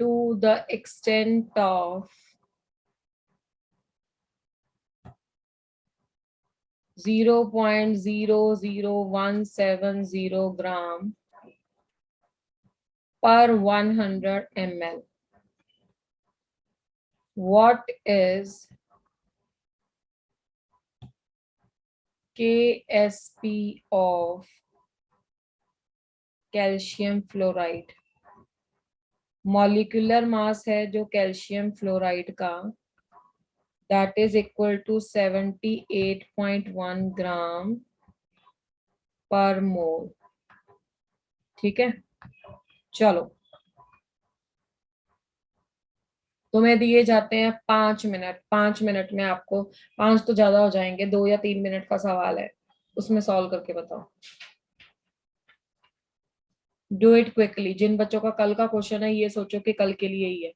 to the extent of 0.00170 gram per 100 ml. What is KSP of calcium fluoride? Molecular mass है जो calcium fluoride का, that is equal to 78.1 ग्राम पर मोल। ठीक है, चलो तुम्हें दिए जाते हैं 5 मिनट। 5 मिनट में आपको, 5 तो ज्यादा हो जाएंगे, 2 या 3 मिनट का सवाल है, उसमें सॉल्व करके बताओ। Do it quickly. जिन बच्चों का कल का क्वेश्चन है ये सोचो कि कल के लिए ही है।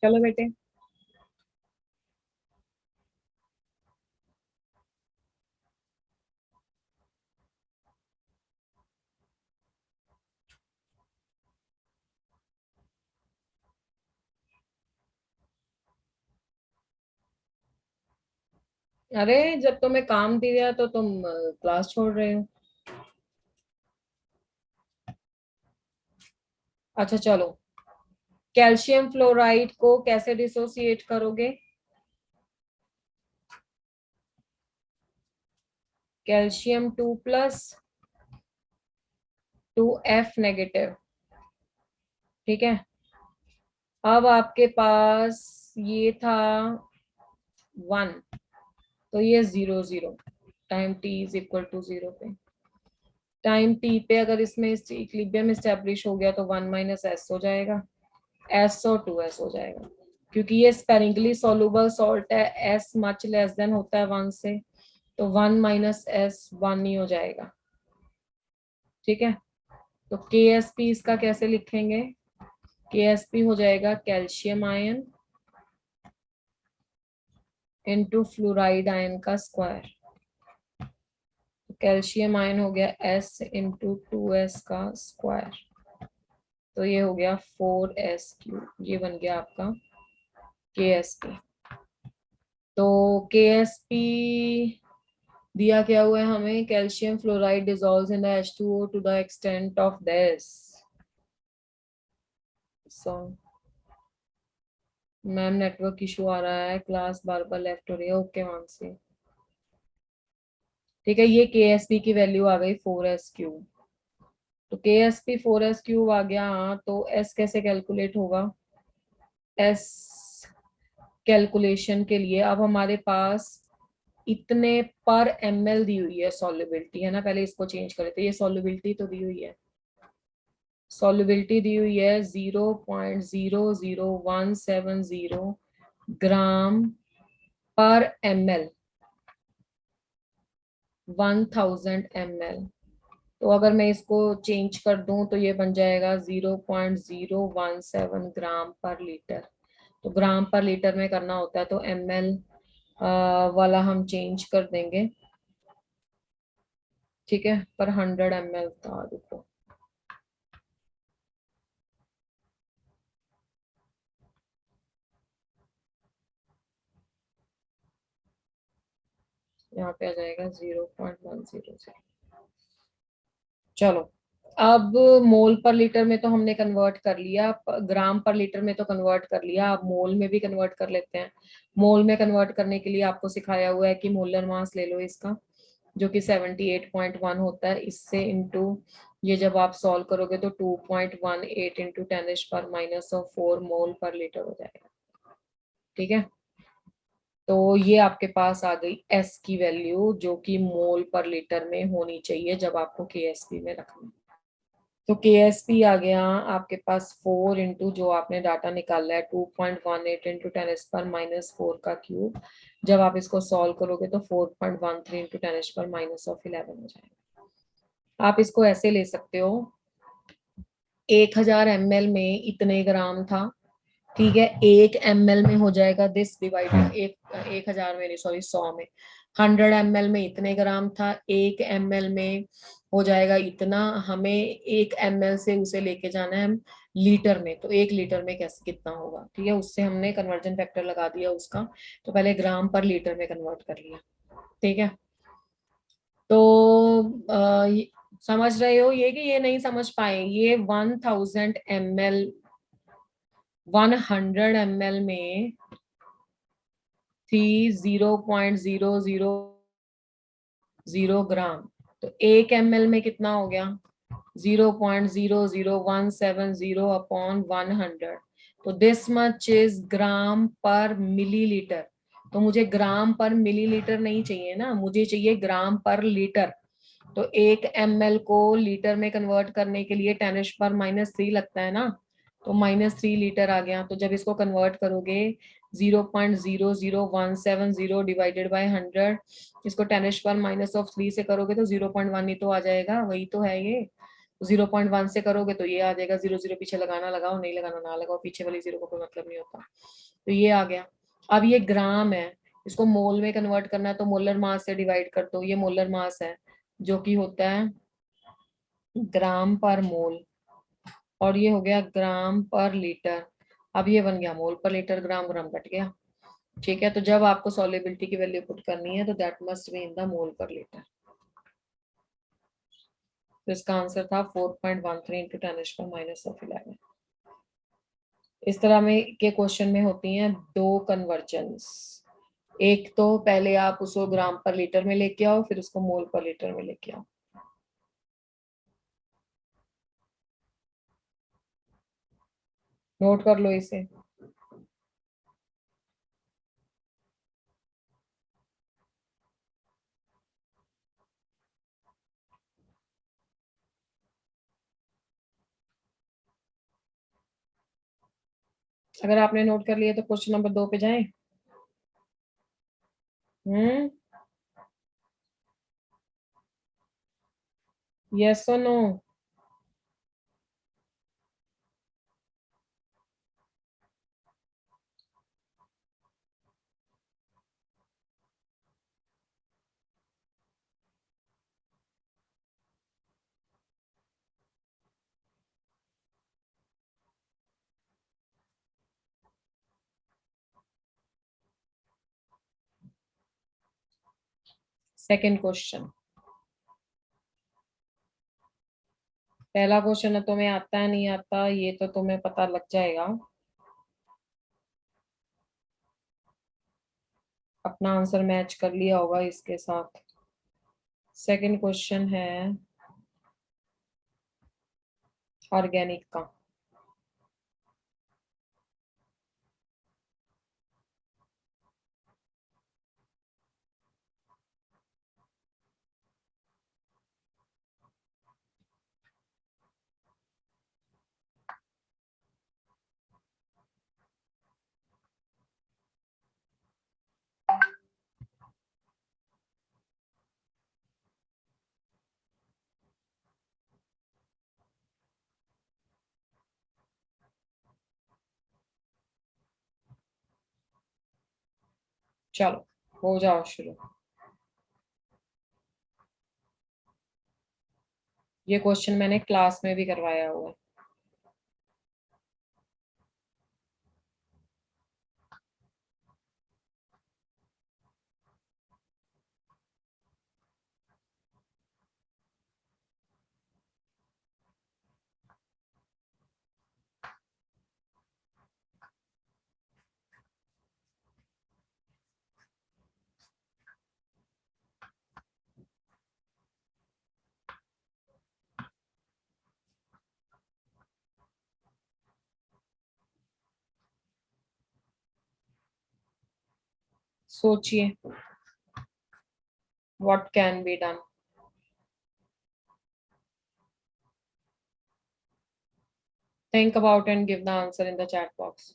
चलो बेटे, अरे जब तुम्हें काम दिया तो तुम क्लास छोड़ रहे हो। अच्छा चलो, कैल्शियम फ्लोराइड को कैसे डिसोसिएट करोगे? Calcium 2+ 2F-। ठीक है, अब आपके पास ये था 1, तो ये 0 0, time t is equal to 0 पे। टाइम t पे अगर इसमें इक्विलिब्रियम स्टैब्लिश हो गया तो 1 - s हो जाएगा, s और 2s हो जाएगा, क्योंकि ये स्पेरिंगली सॉल्युबल सॉल्ट है, s मच लेस देन होता है 1 से, तो 1 - s 1 ही हो जाएगा। ठीक है, तो KSP इसका कैसे लिखेंगे? KSP हो जाएगा calcium ion into fluoride ion का स्क्वायर। कैल्शियम आयन हो गया S इंटू 2S का स्क्वायर, तो ये हो गया 4S3। ये बन गया आपका KSP। तो KSP दिया क्या हुआ है हमें? Calcium fluoride dissolves in the H2O to the extent of this. So ma'am network issue आ रहा है, क्लास बार बार लेफ्ट हो रही है। ओके मानसी, ठीक है, ये KSP की वैल्यू आ गई 4S3। तो KSP 4S3 आ गया, तो S कैसे कैलकुलेट होगा? S कैलकुलेशन के लिए अब हमारे पास इतने पर ml दी हुई है सॉल्युबिलिटी, है ना? पहले इसको चेंज करें, तो ये सॉल्युबिलिटी तो दी हुई है, सॉल्युबिलिटी दी हुई है 0.00170 ग्राम पर ml, 1000 ml। तो अगर मैं इसको चेंज कर दूं तो ये बन जाएगा 0.017 ग्राम पर लीटर। तो ग्राम पर लीटर में करना होता है, तो ml वाला हम चेंज कर देंगे। ठीक है, पर 100 ml था, देखो यहाँ पे आ जाएगा 0.100। चलो, अब मोल पर लीटर में तो हमने कन्वर्ट कर लिया, ग्राम पर लीटर में तो कन्वर्ट कर लिया, अब मोल में भी कन्वर्ट कर लेते हैं। मोल में कन्वर्ट करने के लिए आपको सिखाया हुआ है कि मोलर मास ले लो इसका, जो कि 78.1 होता है, इससे इंटू ये जब आप सॉल्व करोगे तो 2.18 इंटू 10⁻⁻4 मोल पर लीटर हो जाएगा। ठीक है, तो ये आपके पास आ गई एस की वैल्यू, जो कि मोल पर लीटर में होनी चाहिए जब आपको केएसपी में रखना है। तो केएसपी आ गया आपके पास 4 इंटू जो आपने डाटा निकाला है 2.18 इंटू 10⁻⁻4 का क्यूब। जब आप इसको सॉल्व करोगे तो 4.13 इंटू 10⁻11 हो जाएगा। आप इसको ऐसे ले सकते हो, 1000 ml में इतने ग्राम था, ठीक है, 1 ml में हो जाएगा दिस डिवाइडेड, 1000 में, सॉरी 100 में, 100 ml में इतने ग्राम था, 1 ml में हो जाएगा इतना। हमें 1 ml से उसे लेके जाना है लीटर में, तो 1 लीटर में कैसे कितना होगा, ठीक है, उससे हमने कन्वर्जन फैक्टर लगा दिया उसका, तो पहले ग्राम पर लीटर में कन्वर्ट कर लिया। ठीक है, तो समझ रहे हो ये, कि ये नहीं समझ पाए, ये 1000 ml, 100 ml में थी 0.0000 ग्राम, तो 1 ml में कितना हो गया, 0.00170 अपॉन 100, तो दिस मच इज ग्राम पर मिलीलीटर। तो मुझे ग्राम पर मिलीलीटर नहीं चाहिए ना, मुझे चाहिए ग्राम पर लीटर। तो 1 ml को लीटर में कन्वर्ट करने के लिए 10⁻³ लगता है ना, तो -3 लीटर आ गया। तो जब इसको कन्वर्ट करोगे 0.00170 डिवाइडेड बाय 100, इसको 10⁻³ से करोगे तो 0.1 ही तो आ जाएगा, वही तो है ये। 0.1 से करोगे तो ये आ जाएगा, 0 0 पीछे लगाना लगाओ, नहीं लगाना ना लगाओ, पीछे वाली जीरो का कोई मतलब नहीं होता। तो ये आ गया। अब ये ग्राम है, इसको मोल में कन्वर्ट करना है तो मोलर मास से डिवाइड कर दो, ये मोलर मास है जो कि होता है ग्राम पर मोल, और ये हो गया ग्राम पर लीटर। अब ये बन गया मोल पर लीटर, ग्राम ग्राम कट गया। ठीक है, तो जब आपको सॉल्युबिलिटी की वैल्यू पुट करनी है तो that must be in the mole पर लीटर। तो इसका आंसर था 4.13 इंटू 10⁻⁻11। इस तरह में के क्वेश्चन में होती हैं दो कन्वर्जन्स, एक तो पहले आप उसको ग्राम पर लीटर में लेके आओ, फिर उसको मोल पर लीटर में लेके आओ। नोट कर लो इसे। अगर आपने नोट कर लिया तो क्वेश्चन नंबर 2 पे जाएं। हम्म, यस और नो? सेकंड क्वेश्चन, पहला क्वेश्चन है तुम्हें आता है नहीं आता ये तो तुम्हें पता लग जाएगा, अपना आंसर मैच कर लिया होगा इसके साथ। सेकंड क्वेश्चन है ऑर्गेनिक का। चलो, हो जाओ शुरू। ये क्वेश्चन मैंने क्लास में भी करवाया हुआ है। सोचिए, what can be done. Think about and give the answer in the chat box.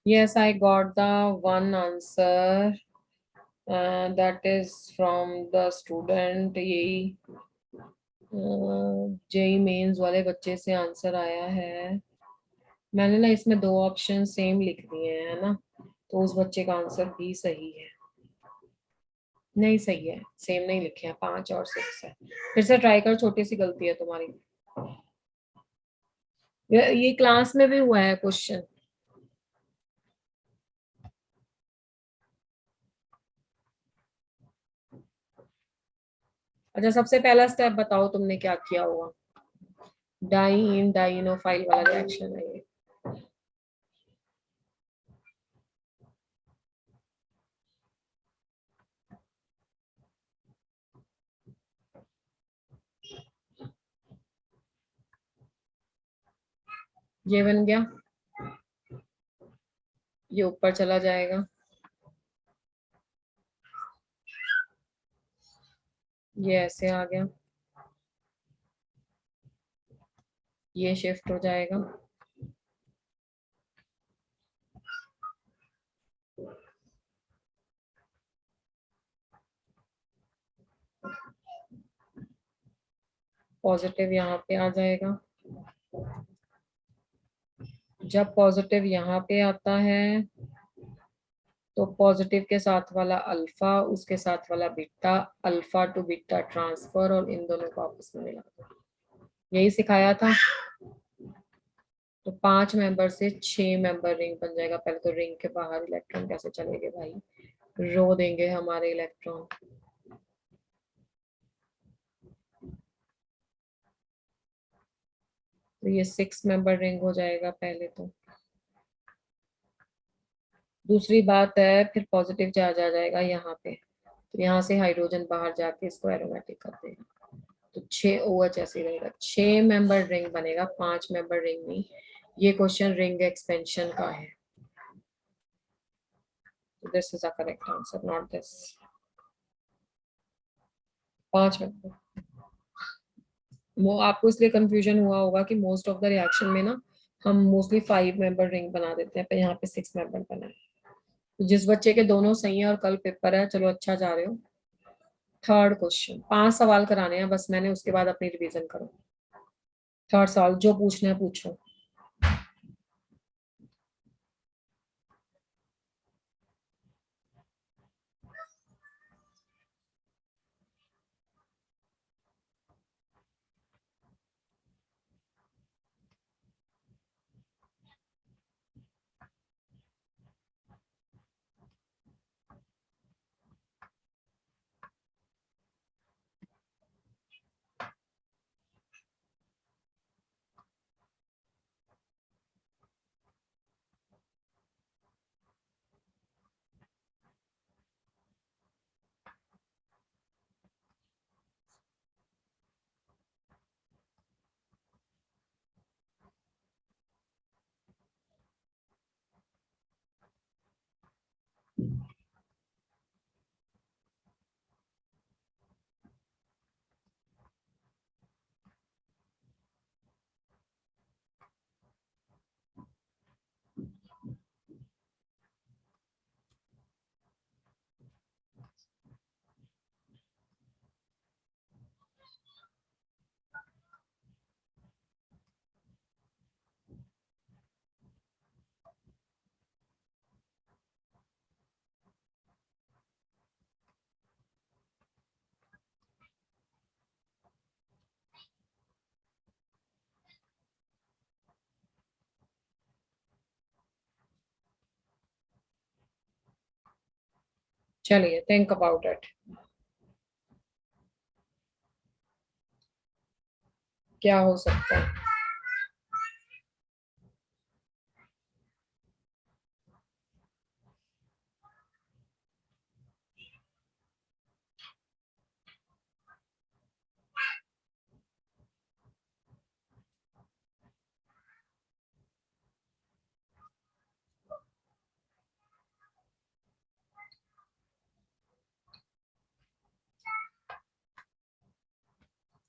Yes, I got the one answer. That is from the student. यही जेई मेंस वाले बच्चे से आंसर आया है। मैंने ना इसमें दो ऑप्शन सेम लिख दिए हैं, है ना, तो उस बच्चे का आंसर भी सही है। नहीं सही है, सेम नहीं लिखे हैं, 5 और 6 है। फिर से ट्राई कर, छोटी सी गलती है तुम्हारी। ये क्लास में भी हुआ है क्वेश्चन। अच्छा, सबसे पहला स्टेप बताओ तुमने क्या किया होगा। डाइन डाइनोफाइल वाला रिएक्शन है ये बन गया, ये ऊपर चला जाएगा, ये ऐसे आ गया, ये शिफ्ट हो जाएगा, पॉजिटिव यहाँ पे आ जाएगा। जब पॉजिटिव यहाँ पे आता है तो पॉजिटिव के साथ वाला अल्फा, उसके साथ वाला beta, alpha two beta transfer, और इन दोनों को आपस में मिला दो। यही सिखाया था। तो 5 मेंबर से 6 मेंबर रिंग बन जाएगा। पहले तो रिंग के बाहर इलेक्ट्रॉन कैसे चलेंगे भाई, रो देंगे हमारे इलेक्ट्रॉन। तो ये 6 मेंबर रिंग हो जाएगा पहले तो। दूसरी बात है, फिर पॉजिटिव चार्ज आ जाएगा यहाँ पे, तो यहाँ से हाइड्रोजन बाहर जाके इसको एरोमेटिक कर देगा। तो 6 OH ऐसे रहेगा, 6 मेंबर रिंग बनेगा, 5 मेंबर रिंग नहीं। ये क्वेश्चन रिंग एक्सपेंशन का है। This is a correct answer, not this. 5 member. वो आपको इसलिए कंफ्यूजन हुआ होगा कि मोस्ट ऑफ द रिएक्शन में ना हम मोस्टली 5 मेंबर रिंग बना देते हैं, पर यहाँ पे 6 मेंबर बना है। तो जिस बच्चे के दोनों सही है और कल पेपर है, चलो अच्छा जा रहे हो। थर्ड क्वेश्चन, 5 सवाल कराने हैं बस मैंने, उसके बाद अपनी रिवीजन करो। थर्ड सवाल जो पूछना है पूछो। चलिए थिंक अबाउट इट, क्या हो सकता है।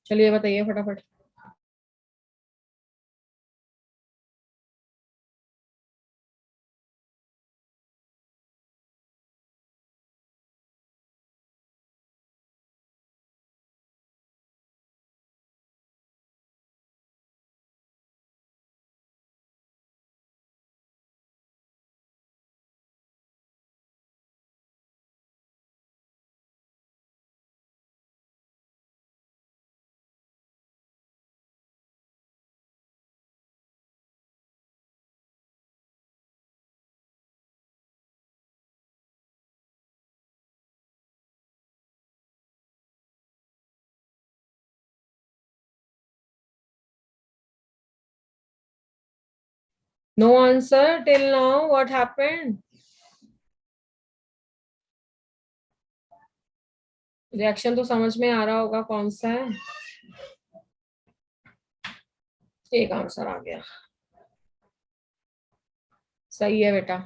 चलिए बताइए फटाफट। No answer till now, what happened? Reaction तो समझ में आ रहा होगा कौन सा है। एक आंसर आ गया, सही है बेटा,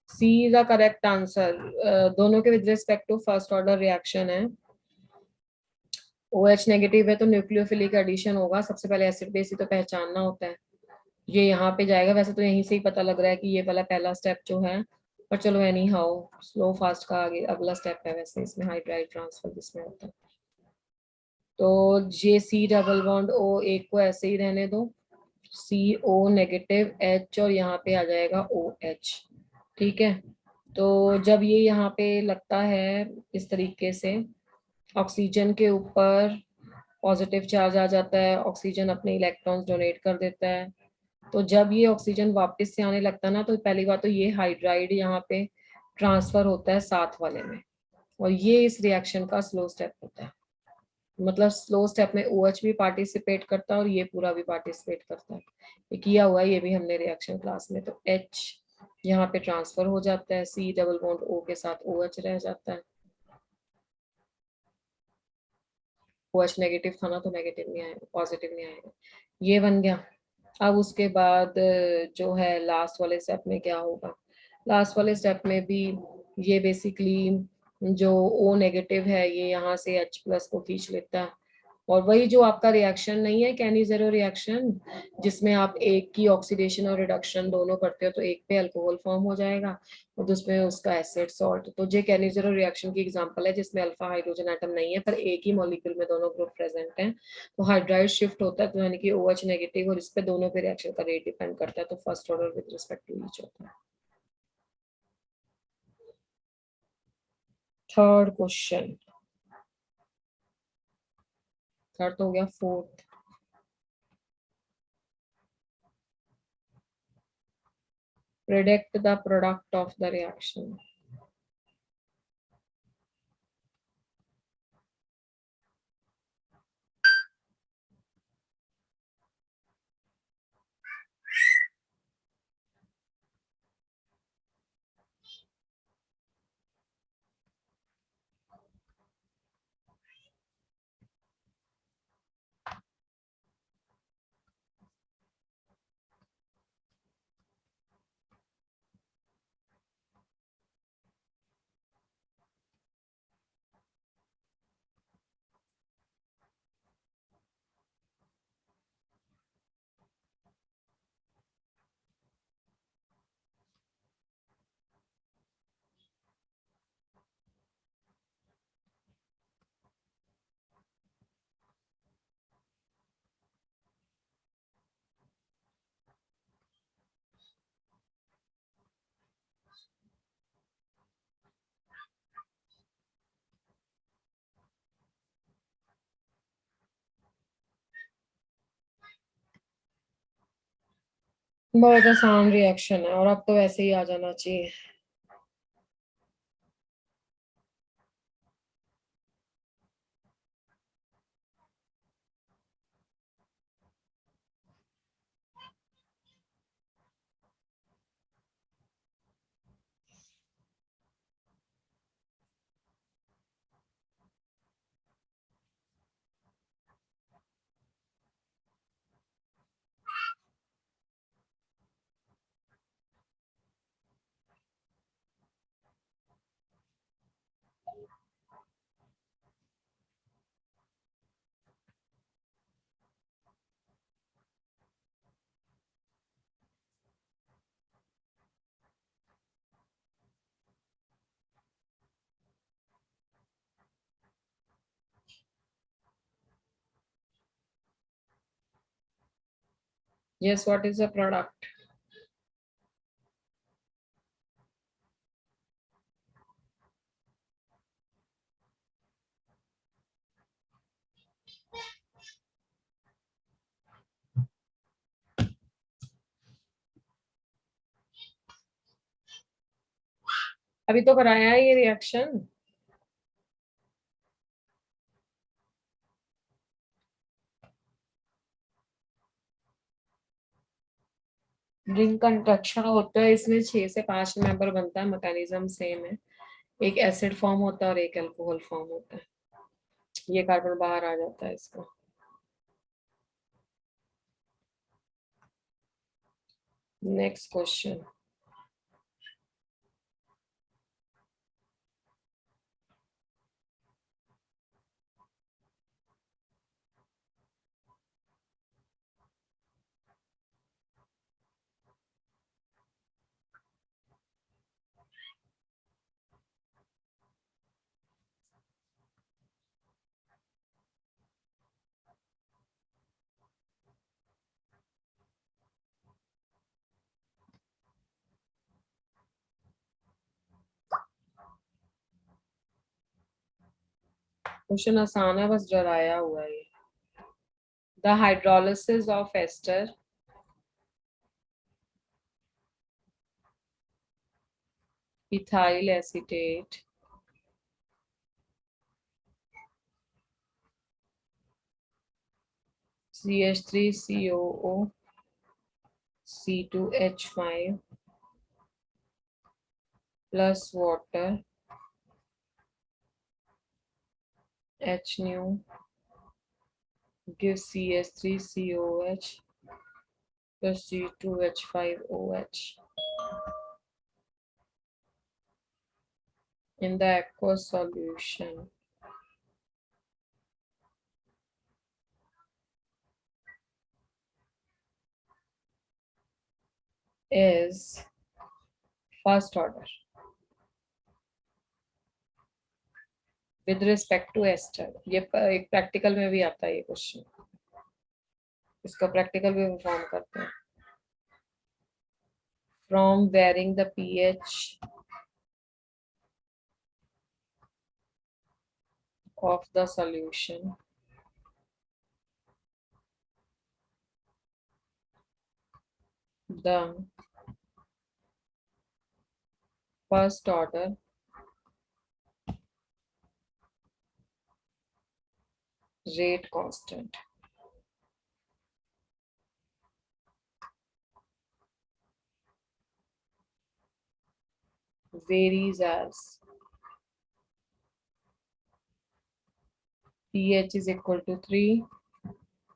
C is the correct answer. दोनों के with respect to first order reaction है। ओ एच नेगेटिव है तो न्यूक्लियोफिलिक एडिशन होगा, सबसे पहले एसिड बेस ही तो पहचानना होता है। ये यहाँ पे जाएगा, वैसे तो यहीं से ही पता लग रहा है कि ये वाला पहला स्टेप जो है, पर चलो एनी हाउ स्लो फास्ट का आगे अगला स्टेप है वैसे इसमें, हाइड्राइड ट्रांसफर जिसमें होता है। तो जे सी डबल बॉन्ड ओ एक को ऐसे ही रहने दो, सी ओ नेगेटिव एच और यहाँ पे आ जाएगा ओ एच। ठीक है, तो जब ये यहाँ पे लगता है इस तरीके से, ऑक्सीजन के ऊपर पॉजिटिव चार्ज आ जाता है, ऑक्सीजन अपने इलेक्ट्रॉन्स डोनेट कर देता है। तो जब ये ऑक्सीजन वापस से आने लगता है ना, तो पहली बात तो ये हाइड्राइड यहाँ पे ट्रांसफर होता है साथ वाले में, और ये इस रिएक्शन का स्लो स्टेप होता है। मतलब स्लो स्टेप में ओ OH भी पार्टिसिपेट करता है और ये पूरा भी पार्टिसिपेट करता है। ये किया हुआ है, ये भी हमने रिएक्शन क्लास में। तो H यहाँ पे ट्रांसफर हो जाता है, C डबल बॉन्ड O के साथ OH रह जाता है। OH नेगेटिव था ना, तो नेगेटिव नहीं आएगा, पॉजिटिव नहीं आएगा। ये बन गया। अब उसके बाद जो है लास्ट वाले स्टेप में क्या होगा, लास्ट वाले स्टेप में भी ये बेसिकली जो ओ नेगेटिव है ये यहाँ से H प्लस को खींच लेता है, और वही जो आपका रिएक्शन नहीं है कैनी जेरो रिएक्शन, जिसमें आप एक की ऑक्सीडेशन और रिडक्शन दोनों करते हो, तो एक पे अल्कोहल फॉर्म हो जाएगा और दूसरे में उसका एसिड सॉल्ट। तो ये कैनी जेरो रिएक्शन की एग्जांपल है जिसमें अल्फा हाइड्रोजन एटम नहीं है पर एक ही मॉलिक्यूल में दोनों ग्रुप प्रेजेंट हैं। तो हाइड्राइड शिफ्ट होता है, तो यानी कि OH नेगेटिव, और इस पे दोनों पे रिएक्शन का रेट डिपेंड करता है, तो first order with respect to each होता है। थर्ड क्वेश्चन, थर्ड तो हो गया, fourth. Predict the product of the reaction. बहुत आसान रिएक्शन है और अब तो वैसे ही आ जाना चाहिए। Yes, what is the product? अभी तो कराया है ये रिएक्शन। रिंग कंस्ट्रक्शन होता है, इसमें 6 से 5 मेंबर बनता है, मैकेनिज्म सेम है। एक एसिड फॉर्म होता है और एक अल्कोहल फॉर्म होता है। ये कार्बन बाहर आ जाता है इसका। Next question. क्वेश्चन आसान है, बस डराया हुआ है ये। The hydrolysis of ester ethyl acetate CH3COO C2H5 plus water H nu gives CH3COH plus C2H5OH. In the aqueous solution, is first order with respect to ester। ये एक प्रैक्टिकल में भी आता है ये क्वेश्चन, इसका प्रैक्टिकल भी फॉर्म करते हैं। From varying the pH of the solution, the first order rate constant varies as pH is equal to 3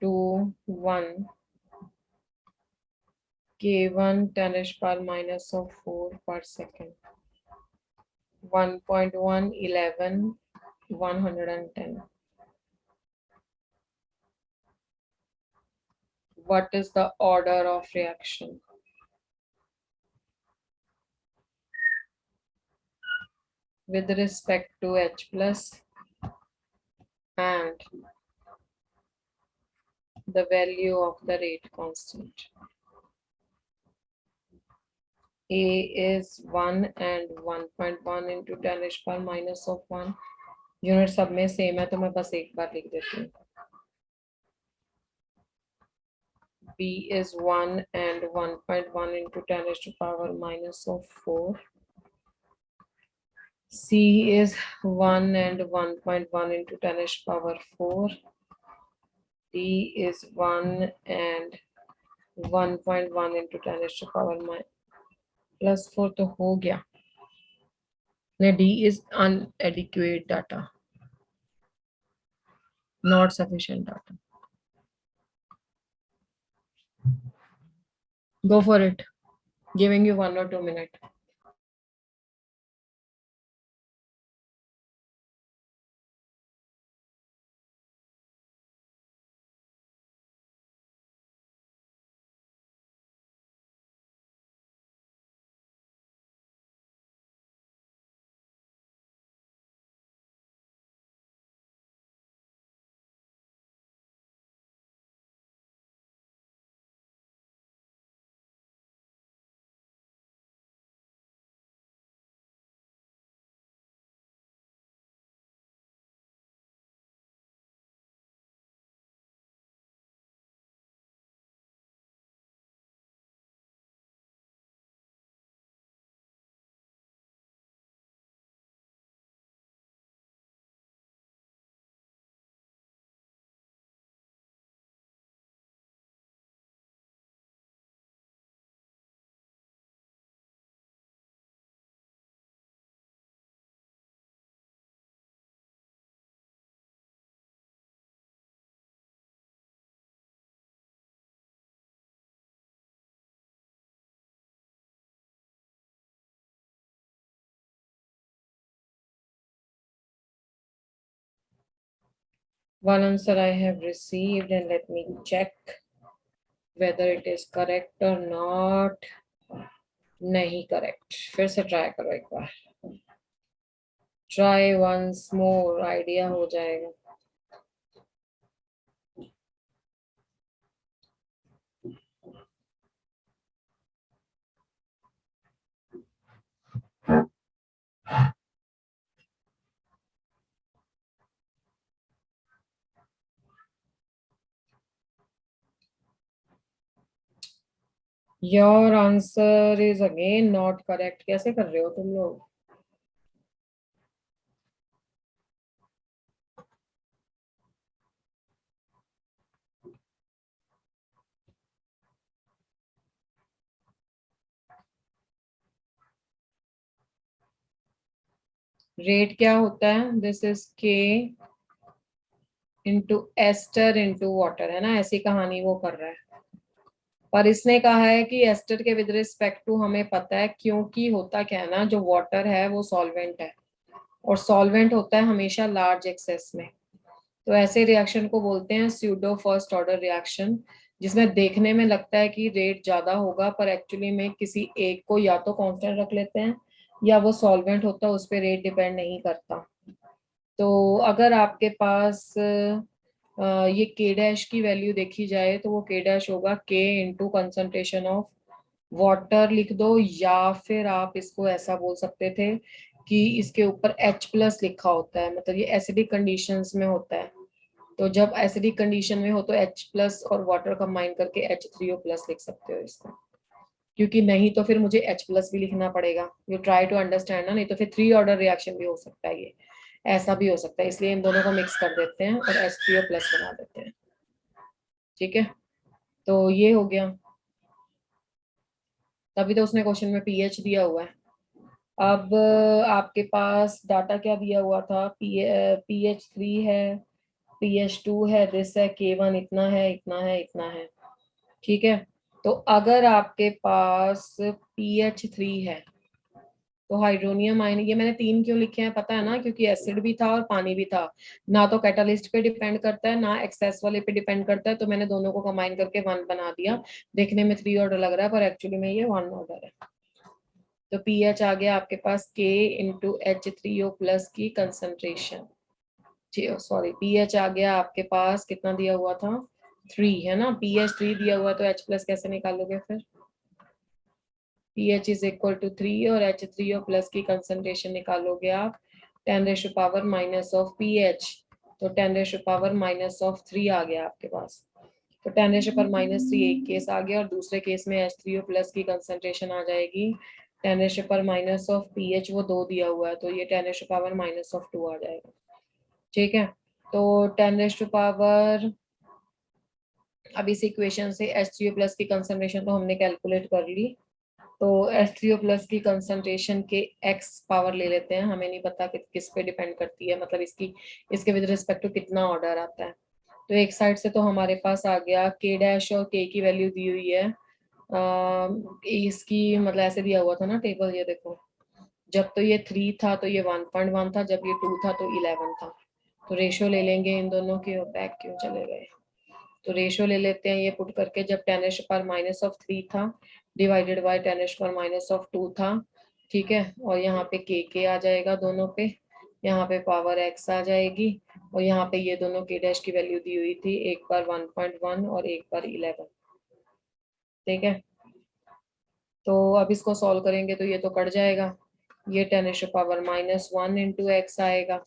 to 1 K1 10 raised power minus of 4 per second, 1.1 11 110. What is the order of reaction? With respect to H plus and the value of the rate constant. A is 1 and 1.1 into 10 raised power minus of 1. Unit सब में same है तो मैं बस एक बार लिख देती हूँ। B is 1 and 1.1 into 10 raised to power minus of 4. C is 1 and 1.1 into 10 raised to power 4. D is 1 and 1.1 into 10 raised to power plus 4 तो हो गया। D is inadequate data, not sufficient data. Go for it. Giving you 1 or 2 minutes. one answer I have received, and let me check whether it is correct or not. नहीं correct, फिर से try करो एक बार, try once more, idea हो जाएगा। Your answer is again not correct. कैसे कर रहे हो तुम लोग? रेट क्या होता है? दिस इज के इंटू एस्टर इंटू वाटर, है ना? ऐसी कहानी वो कर रहा है। पर इसने कहा है कि एस्टर के विद रिस्पेक्ट टू हमें पता है, क्योंकि होता क्या है ना, जो वाटर है वो सॉल्वेंट है, और सॉल्वेंट होता है हमेशा लार्ज एक्सेस में। तो ऐसे रिएक्शन को बोलते हैं स्यूडो फर्स्ट ऑर्डर रिएक्शन, जिसमें देखने में लगता है कि रेट ज्यादा होगा, पर एक्चुअली में किसी एक को या तो कांस्टेंट रख लेते हैं, या वो सॉल्वेंट होता है, उस पर रेट डिपेंड नहीं करता। तो अगर आपके पास ये के डैश की वैल्यू देखी जाए, तो वो के डैश होगा के इंटू कंसंट्रेशन ऑफ वाटर लिख दो, या फिर आप इसको ऐसा बोल सकते थे कि इसके ऊपर H प्लस लिखा होता है, मतलब ये एसिडिक कंडीशंस में होता है। तो जब एसिडिक कंडीशन में हो तो H प्लस और वाटर कंबाइन करके H3O प्लस लिख सकते हो इसको, क्योंकि नहीं तो फिर मुझे H प्लस भी लिखना पड़ेगा। यू ट्राई टू अंडरस्टैंड ना, नहीं तो फिर 3 ऑर्डर रिएक्शन भी हो सकता है, ये ऐसा भी हो सकता है, इसलिए इन दोनों को मिक्स कर देते हैं और H3O प्लस बना देते हैं। ठीक है, तो ये हो गया। तभी तो उसने क्वेश्चन में पीएच दिया हुआ है। अब आपके पास डाटा क्या दिया हुआ था? pH 3 है, pH 2 है, दिस है K1 इतना है, इतना है, इतना है। ठीक है, तो अगर आपके पास pH 3 है, तो हाइड्रोनियम आयन, ये मैंने 3 क्यों लिखे हैं पता है ना? क्योंकि एसिड भी था और पानी भी था। ना तो कैटालिस्ट पे डिपेंड करता है, ना एक्सेस वाले पे डिपेंड करता है, तो मैंने दोनों को कंबाइन करके 1 बना दिया। देखने में 3 ऑर्डर लग रहा है, पर एक्चुअली में ये 1 ऑर्डर है। तो पीएच आ गया आपके पास के इंटू H3O प्लस की कंसंट्रेशन। सॉरी, पीएच आ गया आपके पास, कितना दिया हुआ था? 3, है ना? pH 3 दिया हुआ, तो H प्लस कैसे निकालोगे फिर? pH इज इक्वल टू 3 और H3O प्लस की कंसंट्रेशन निकालोगे आप 10⁻⁻⁻ ऑफ pH, तो 10⁻⁻³ आ गया आपके पास। तो 10⁻³ एक केस आ गया, और दूसरे केस में H3O प्लस की कंसंट्रेशन आ जाएगी 10⁻⁻ ऑफ pH, वो 2 दिया हुआ है, तो ये 10⁻⁻² आ जाएगा। ठीक है, तो 10⁻, अब इस इक्वेशन से H3O प्लस की कंसंट्रेशन तो हमने कैलकुलेट कर ली, तो H3O प्लस की कंसंट्रेशन के x पावर ले लेते हैं, हमें नहीं पता कि किस पे डिपेंड करती है, मतलब इसके विद रिस्पेक्ट टू कितना ऑर्डर आता है। तो एक साइड से तो हमारे पास आ गया k डैश, और k की वैल्यू दी हुई है इसकी, मतलब ऐसे दिया हुआ था ना टेबल, ये देखो, जब तो ये 3 था तो ये 1.1 था, जब ये 2 था तो 11 था। तो रेशो ले लेंगे इन दोनों के, बैक क्यों चले गए? तो रेशो ले लेते हैं ये पुट करके, जब 10⁻⁻³ था डिवाइडेड बाय 10⁻⁻² था। ठीक है, और यहाँ पे के आ जाएगा दोनों पे, यहाँ पे पावर x आ जाएगी, और यहाँ पे ये दोनों k डैश की वैल्यू दी हुई थी, एक बार 1.1 और एक बार 11। ठीक है, तो अब इसको सॉल्व करेंगे तो ये तो कट जाएगा, ये 10⁻⁻1 इंटू x आएगा,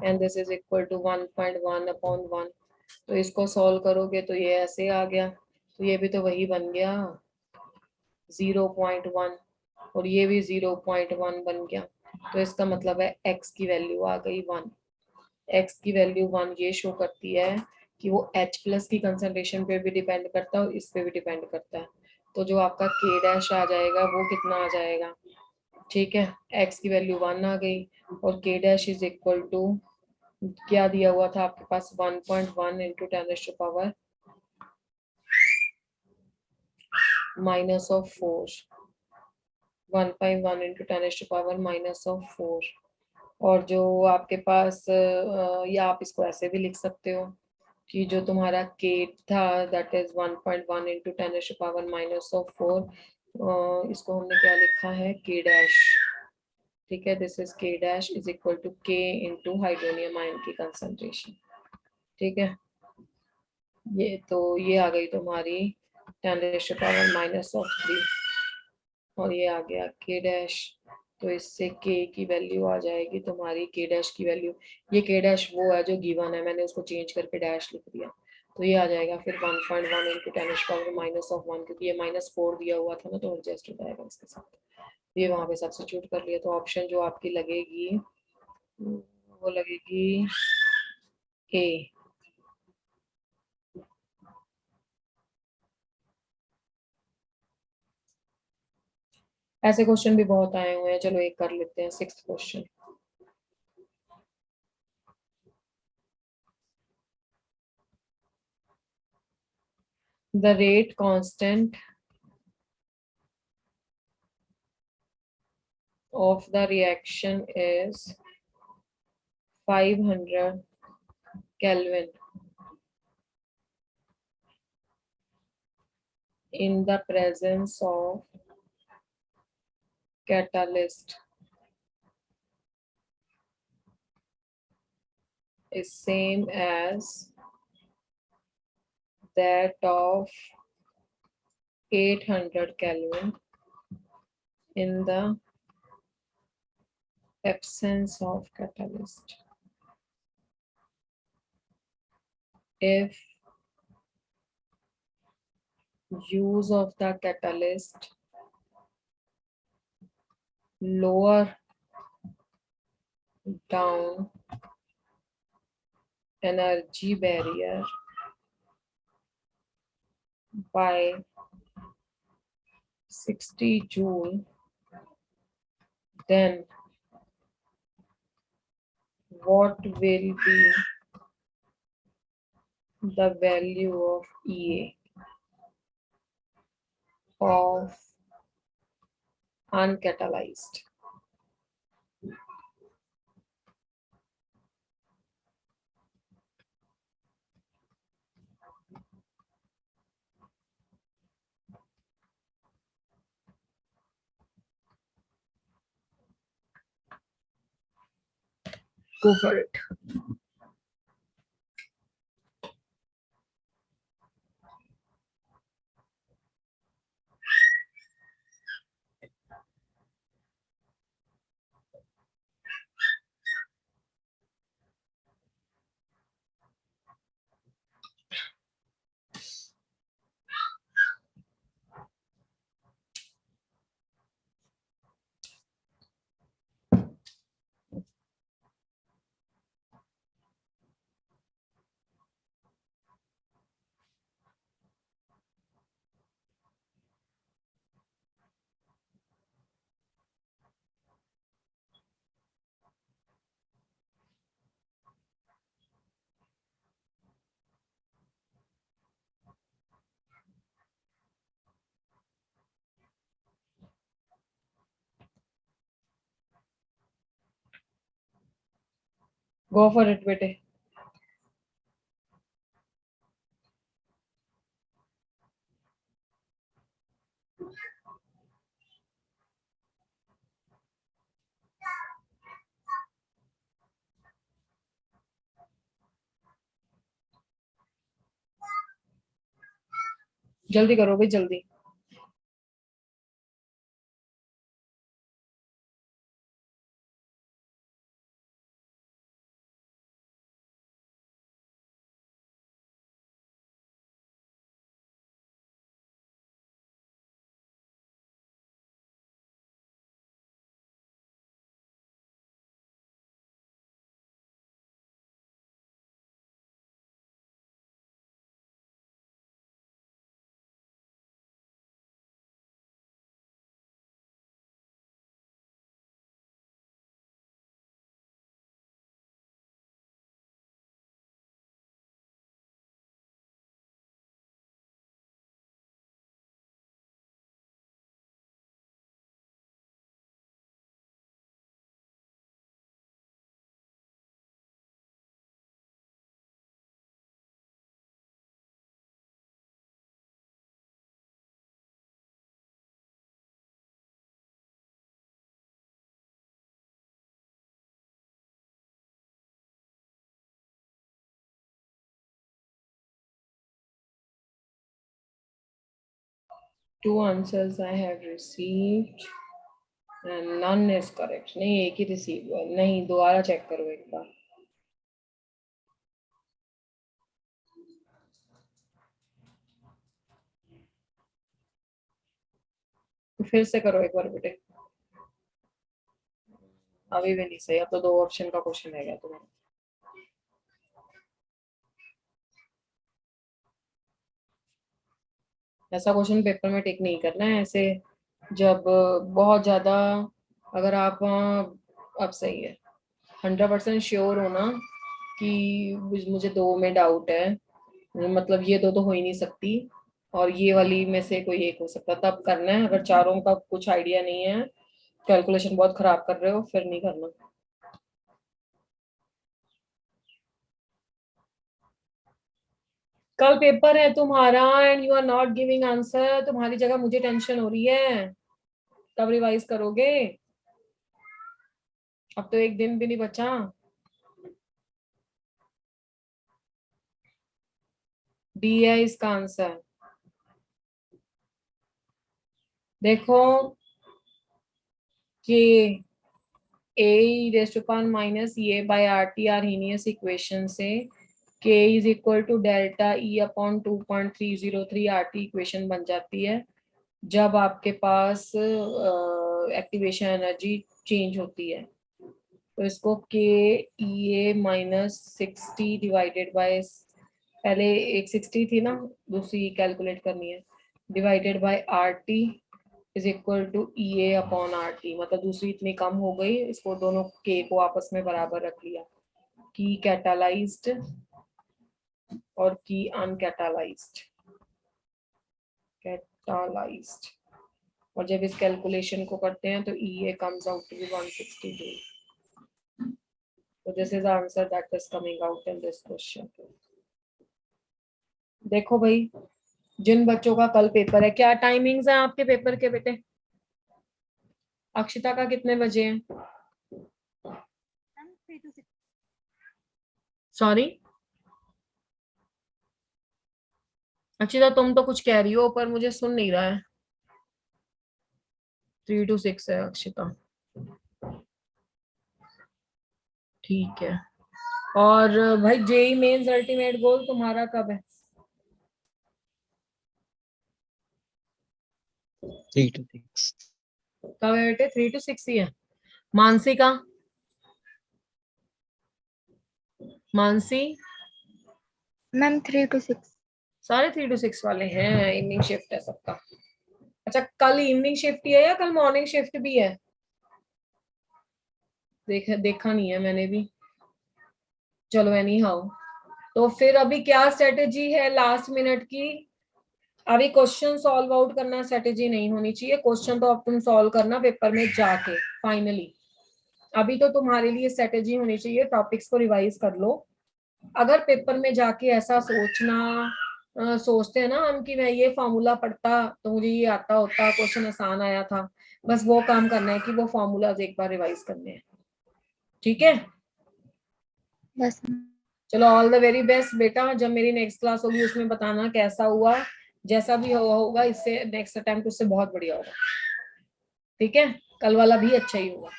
and this is equal to 1.1/1। तो इसको सॉल्व करोगे तो ये ऐसे आ गया, तो ये भी तो वही बन गया 0.1, और ये भी 0.1 बन गया। तो इसका मतलब है x की वैल्यू आ गई 1। x की वैल्यू 1 ये शो करती है कि वो H प्लस की कंसंट्रेशन पे भी डिपेंड करता है और इस पे भी डिपेंड करता है। तो जो आपका k डैश आ जाएगा वो कितना आ जाएगा? ठीक है, x की वैल्यू 1 आ गई, और k dash is equal to, क्या दिया हुआ था आपके पास? 1.1 इंटू 10⁻⁻⁻⁴1/1 इंटू 10⁻⁻⁴, और जो आपके पास या आप इसको ऐसे भी लिख सकते हो कि जो तुम्हारा k था दैट इज 1.1 इंटू 10⁻⁻⁴, इसको हमने क्या लिखा है k डैश। ठीक है, this is k dash is equal to k into hydronium ion की कंसंट्रेशन। ठीक है, ये आ गई तुम्हारी 10⁻⁻3 और ये आ गया k डैश। तो इससे k की वैल्यू आ जाएगी तुम्हारी, k डैश की वैल्यू, ये k डैश वो है जो गिवन है, मैंने उसको चेंज करके डैश लिख दिया। तो ये आ जाएगा फिर 1.1 इंटू 10⁻⁻1, क्योंकि ये -4 दिया हुआ था ना, तो एडजस्ट हो जाएगा इसके साथ। ये वहां पे सब्स्टिट्यूट कर लिया, तो ऑप्शन जो आपकी लगेगी वो लगेगी ए। ऐसे क्वेश्चन भी बहुत आए हुए हैं, चलो एक कर लेते हैं, 6th question. The rate constant of the reaction is 500 Kelvin in the presence of catalyst is same as that of 800 Kelvin in the absence of catalyst. If use of the catalyst lower down energy barrier by 60 joule, then what will be the value of EA of uncatalyzed? Go for it. Go for it, बेटे। जल्दी करो भाई, जल्दी। 2 answers I have received and none is correct. नहीं, एक ही receive हुआ। नहीं, दोबारा चेक करो एक बार। फिर से करो एक बार बेटे। अभी भी नहीं सही। अब तो 2 ऑप्शन का क्वेश्चन है गया तुम्हारा। ऐसा क्वेश्चन पेपर में टिक नहीं करना है ऐसे। जब बहुत ज्यादा, अगर आप अब सही है, 100% श्योर हो ना कि मुझे 2 में डाउट है, मतलब ये 2 तो हो ही नहीं सकती और ये वाली में से कोई एक हो सकता, तब करना है। अगर चारों का कुछ आइडिया नहीं है, कैलकुलेशन बहुत खराब कर रहे हो, फिर नहीं करना। कल पेपर है तुम्हारा and you are not giving answer. तुम्हारी जगह मुझे टेंशन हो रही है। कब रिवाइज करोगे? अब तो एक दिन भी नहीं बचा। डी है इसका आंसर। देखो कि a raise to power minus ये by R T Arrhenius equation से k is equal to delta E upon 2.303 R T equation बन जाती है जब आपके पास एक्टिवेशन एनर्जी चेंज होती है। तो इसको के E A minus 60 divided by, पहले एक 60 थी ना, दूसरी कैलकुलेट करनी है, divided by R T is equal to E A upon R T. मतलब दूसरी इतनी कम हो गई, इसको दोनों के को आपस में बराबर रख लिया। की कैटालाइज्ड और की अनकैटालाइज्ड। कैटालाइज्ड। और जब इस कैलकुलेशन को करते हैं तो E A comes out to be 162। So this is the answer that is coming out in this question. देखो भाई, जिन बच्चों का कल पेपर है, क्या टाइमिंग्स हैं आपके पेपर के बेटे? अक्षिता का कितने बजे है? सॉरी अक्षिता, तुम तो कुछ कह रही हो पर मुझे सुन नहीं रहा है। 3 to 6 है अक्षिता। ठीक है। और भाई जेई मेंस अल्टीमेट गोल तुम्हारा कब है? 3 to 6। कब है बेटे? 3 to 6 ही है। मानसी का? मानसी? Ma'am 3 to 6। सारे 3 to 6 वाले हैं। इवनिंग शिफ्ट है सबका। अच्छा, कल इवनिंग शिफ्ट ही है या कल मॉर्निंग शिफ्ट भी है? देखा नहीं है मैंने भी। चलो एनी हाउ, तो फिर अभी क्या स्ट्रेटेजी है लास्ट मिनट की? अभी क्वेश्चन सॉल्व आउट करना स्ट्रेटेजी नहीं होनी चाहिए। क्वेश्चन तो अब तुम सॉल्व करना पेपर में जाके फाइनली। अभी तो तुम्हारे लिए स्ट्रेटेजी होनी चाहिए, टॉपिक्स को रिवाइज कर लो। अगर पेपर में जाके ऐसा सोचते हैं ना हम कि मैं ये फॉर्मूला पढ़ता तो मुझे ये आता होता, क्वेश्चन आसान आया था, बस वो काम करना है कि वो फॉर्मूलाज एक बार रिवाइज करने हैं। ठीक है? यस। चलो ऑल द वेरी बेस्ट बेटा। जब मेरी नेक्स्ट क्लास होगी उसमें बताना कैसा हुआ। जैसा भी होगा इससे नेक्स्ट अटेम्प्ट उससे बहुत बढ़िया होगा। ठीक है? कल वाला भी अच्छा ही होगा।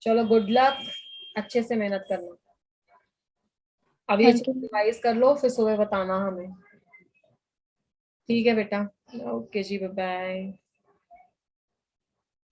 चलो गुड लक, अच्छे से मेहनत करना। अभी अच्छे थैंक से यू। रिवाइज कर लो, फिर सुबह बताना हमें। ठीक है बेटा? ओके जी, बाय बाय।